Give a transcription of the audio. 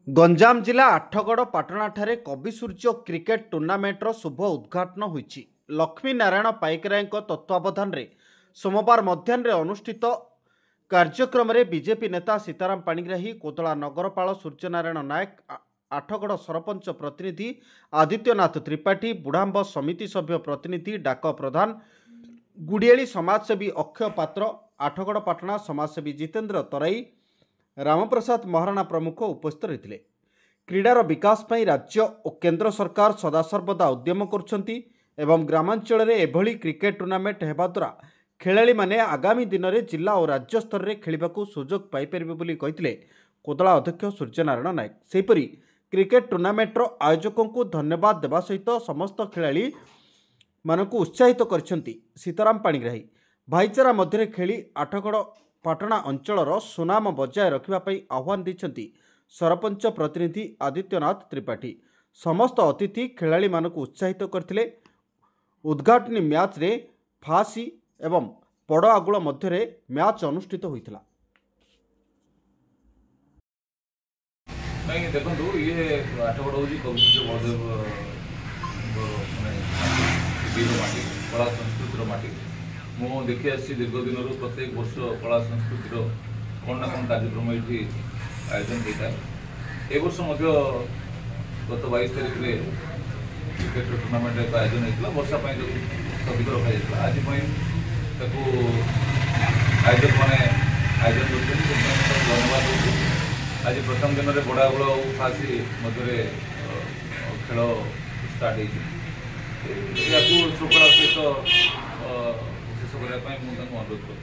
गंजाम जिला आठगड़ पाटणाठारे कवि सूर्य क्रिकेट टूर्नामेंटर शुभ उद्घाटन होईछि। लक्ष्मी नारायण पाइकराय तत्वावधान में सोमवार मध्याह्न अनुष्ठित कार्यक्रम में बीजेपी नेता सीताराम पाणिग्राही, कोदला नगरपाल सूर्यनारायण नायक, आठगड़ सरपंच प्रतिनिधि आदित्यनाथ त्रिपाठी, बुढ़ाम्ब समिति सभ्य प्रतिनिधि डाक प्रधान, गुड़ियाली समाजसेवी अक्षय पात्र, आठगड़ पाटणा समाजसेवी जितेन्द्र तराई, रामप्रसाद महाराणा प्रमुख उपस्थित रही। क्रीडार विकास पर राज्य और केंद्र सरकार सदासर्वदा उद्यम करुछंती एवं ग्रामांचल में एभली क्रिकेट टूर्नामेंट हेबा द्वारा खेलाड़ी माने आगामी दिन में जिला और राज्य स्तर में खेलिबाकू सुजोग पाइपरिबे बोली कहिथिले कोदला अध्यक्ष सूर्यनारायण नायक। सेहीपरि क्रिकेट टूर्नामेंटर आयोजकों को धन्यवाद देवा सहित समस्त खेलाड़ी मानकू उत्साहित करछंती सीताराम पाणिग्राही। भाईचारा मध्य खेली आठगड़ पाटणा अंचलर सुनाम बजाय रखिबापई आह्वान दैछंती सरपंच प्रतिनिधि आदित्यनाथ त्रिपाठी। समस्त अतिथि खेलाड़ी मानकू उत्साहित करथिले। उद्घाटनी मैच रे फासी एवं बड़ आगुल मध्य मैच अनुष्ठित होइथिला। नहीं देखो ये आठगड़ हूँ कवि सूर्य बलदेव माटी कला संस्कृतिर माटी मु देखी आसी दीर्घ दिन प्रत्येक वर्ष कला संस्कृतिर कौन ना कौन कार्यक्रम ये आयोजन होता है। ए वर्ष गत 22 तारीख में क्रिकेट टूर्नामेंट एक आयोजन होता वर्षा स्थगित रखा आज आयोजक मैंने आयोजन कर धन्यवाद दूसरी। आज प्रथम दिन में बड़ागुड़ और फासी मध्य खेल स्टार्ट हो शृंखला सहित शेष करने अनुरोध कर।